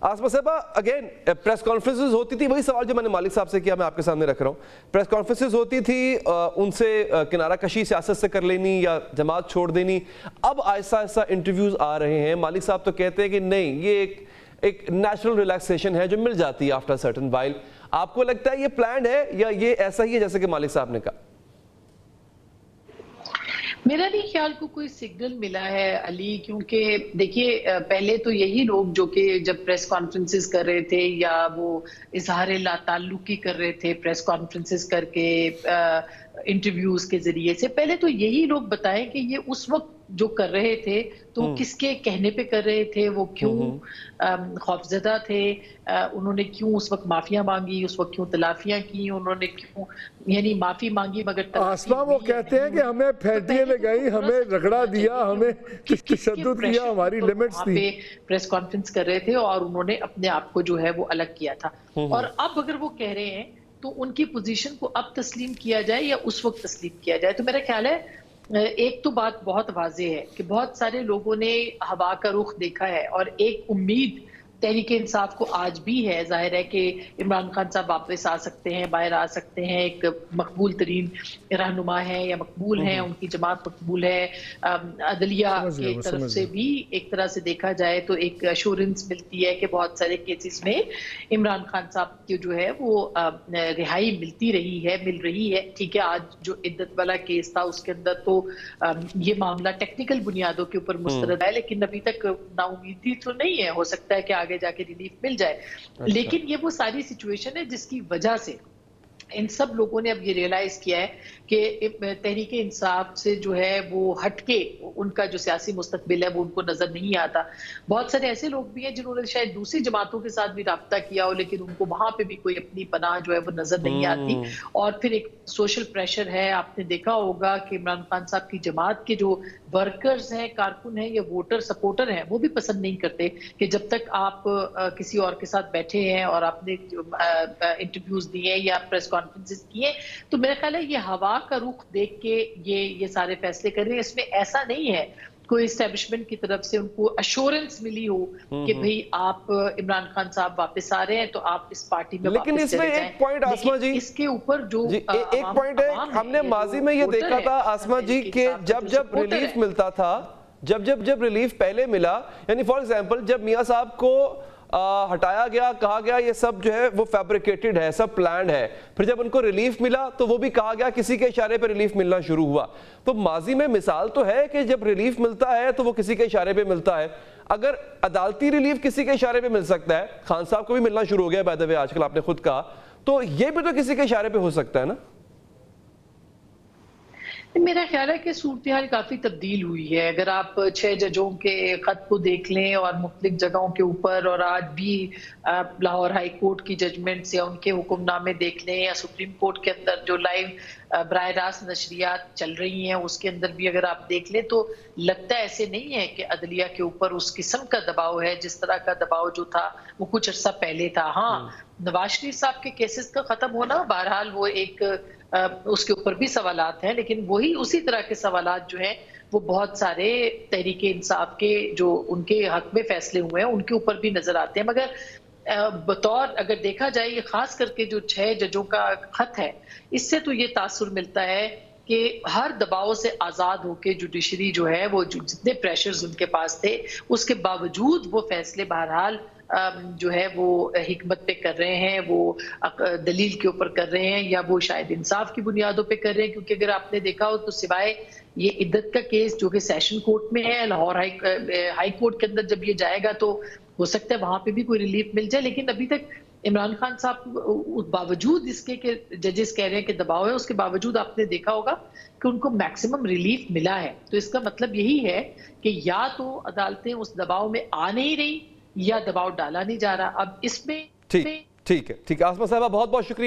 आसमा साहबा, again press conferences होती थी, वही सवाल जो मैंने मालिक साहब से किया मैं आपके सामने रख रहा हूँ। प्रेस कॉन्फ्रेंसेस होती थी, उनसे किनारा कशी सियासत से कर लेनी या जमात छोड़ देनी। अब आहिस्ता आहिस्ता इंटरव्यूज आ रहे हैं, मालिक साहब तो कहते हैं कि नहीं, ये एक नेचुरल रिलैक्सेशन है जो मिल जाती है आफ्टर सर्टेन वाइल। आपको लगता है ये प्लान्ड है या ये ऐसा ही है जैसे कि मालिक साहब ने कहा? मेरा नहीं ख्याल को कोई सिग्नल मिला है अली, क्योंकि देखिए पहले तो यही लोग जो कि जब प्रेस कॉन्फ्रेंसेस कर रहे थे या वो इजहार लाताल्लुकी कर रहे थे प्रेस कॉन्फ्रेंसेस करके इंटरव्यूज के जरिए से, पहले तो यही लोग बताएं कि ये उस वक्त जो कर रहे थे तो किसके कहने पे कर रहे थे, वो क्यों खौफजदा थे, उन्होंने क्यों उस वक्त माफिया मांगी, उस वक्त क्यों तलाफियां की, उन्होंने क्यों यानी माफी मांगी मगर आसमा वो कहते हैं कि हमें फैटिए में गई, हमें रगड़ा दिया, हमें तशद्दुद किया, हमारी लिमिट्स थी। प्रेस कॉन्फ्रेंस कर रहे थे और उन्होंने अपने आप को जो है वो अलग किया था। और अब अगर वो कह रहे हैं तो उनकी पोजीशन को अब तस्लीम किया जाए या उस वक्त तस्लीम किया जाए, तो मेरा ख्याल है एक तो बात बहुत वाज़ेह है कि बहुत सारे लोगों ने हवा का रुख देखा है और एक उम्मीद तहरीक इंसाफ को आज भी है। जाहिर है कि इमरान खान साहब वापस आ सकते हैं, बाहर आ सकते हैं, एक मकबूल तरीन रहनुमा है या मकबूल है, उनकी जमात मकबूल है। अदलिया की तरफ से भी एक तरह से देखा जाए तो एक अश्योरेंस मिलती है कि बहुत सारे केसेस में इमरान खान साहब की जो है वो रिहाई मिल रही है। ठीक है, आज जो इद्दत वाला केस था उसके अंदर तो ये मामला टेक्निकल बुनियादों के ऊपर मुस्तरद है, लेकिन अभी तक नाउमीदी तो नहीं है, हो सकता है कि आगे जाके रिलीफ मिल जाए। लेकिन ये वो सारी सिचुएशन है जिसकी वजह से इन सब लोगों ने अब ये रियलाइज किया है कि तहरीक इंसाफ से जो है वो हटके उनका जो सियासी मुस्तकबिल है वो उनको नजर नहीं आता। बहुत सारे ऐसे लोग भी हैं जिन्होंने शायद दूसरी जमातों के साथ भी राब्ता किया हो, लेकिन उनको वहां पे भी कोई अपनी पनाह जो है वो नजर नहीं आती। और फिर एक सोशल प्रेशर है। आपने देखा होगा कि इमरान खान साहब की जमात के जो वर्कर्स हैं, कारकुन हैं या वोटर सपोर्टर हैं, वो भी पसंद नहीं करते कि जब तक आप किसी और के साथ बैठे हैं और आपने इंटरव्यूज दिए या प्रेस कॉन्फ्रेंसेस किए, तो मेरा ख्याल है ये हवा का रुख देख के ये सारे फैसले कर रहे हैं। इसमें ऐसा नहीं है कोई एस्टेब्लिशमेंट की तरफ से उनको अश्योरेंस मिली हो कि भाई आप इमरान खान साहब वापस आ रहे हैं तो आप इस पार्टी में लेकिन इसमें एक पॉइंट आसमा जी, इसके ऊपर जो एक पॉइंट है, हमने माजी में ये देखा था आसमा जी कि जब रिलीफ मिलता था, जब रिलीफ पहले मिला, यानी फॉर एग्जांपल जब मियां साहब को हटाया गया, कहा गया ये सब जो है वो फैब्रिकेटेड है, सब प्लान्ड है। फिर जब उनको रिलीफ मिला तो वो भी कहा गया किसी के इशारे पे रिलीफ मिलना शुरू हुआ। तो माजी में मिसाल तो है कि जब रिलीफ मिलता है तो वो किसी के इशारे पे मिलता है। अगर अदालती रिलीफ किसी के इशारे पे मिल सकता है, खान साहब को भी मिलना शुरू हो गया बाय द वे आजकल, आपने खुद कहा, तो ये भी तो किसी के इशारे पे हो सकता है ना? मेरा ख्याल है कि सूरत हाल काफी तब्दील हुई है। अगर आप 6 जजों के खत को देख लें और मुख्तलिफ जगहों के ऊपर, और आज भी लाहौर हाई कोर्ट की जजमेंट्स या उनके हुक्मनामे देख लें, या सुप्रीम कोर्ट के अंदर जो लाइव बराह रास्त नशरियात चल रही हैं उसके अंदर भी अगर आप देख लें, तो लगता ऐसे नहीं है कि अदलिया के ऊपर उस किस्म का दबाव है जिस तरह का दबाव जो था वो कुछ अर्सा पहले था। हाँ, नवाज शरीफ साहब के केसेस का खत्म होना, बहरहाल वो एक उसके ऊपर भी सवालात हैं, लेकिन वही उसी तरह के सवालात जो हैं वो बहुत सारे तहरीक इंसाफ के जो उनके हक में फैसले हुए हैं उनके ऊपर भी नजर आते हैं। मगर बतौर अगर देखा जाए ये खास करके जो 6 जजों का खत है, इससे तो ये तासुर मिलता है कि हर दबाव से आज़ाद होकर जुडिशरी जो है वो जितने प्रेशर्स उनके पास थे उसके बावजूद वो फैसले बहरहाल जो है वो हिकमत पे कर रहे हैं, वो दलील के ऊपर कर रहे हैं, या वो शायद इंसाफ की बुनियादों पे कर रहे हैं। क्योंकि अगर आपने देखा हो तो सिवाय ये इद्दत का केस जो कि सेशन कोर्ट में है, लाहौर हाई कोर्ट के अंदर जब ये जाएगा तो हो सकता है वहां पे भी कोई रिलीफ मिल जाए। लेकिन अभी तक इमरान खान साहब बावजूद इसके कि जजेस कह रहे हैं कि दबाव है, उसके बावजूद आपने देखा होगा कि उनको मैक्सिमम रिलीफ मिला है। तो इसका मतलब यही है कि या तो अदालतें उस दबाव में आ नहीं रही या दबाव डाला नहीं जा रहा। अब इसमें ठीक है आसमा साहबा, बहुत बहुत शुक्रिया।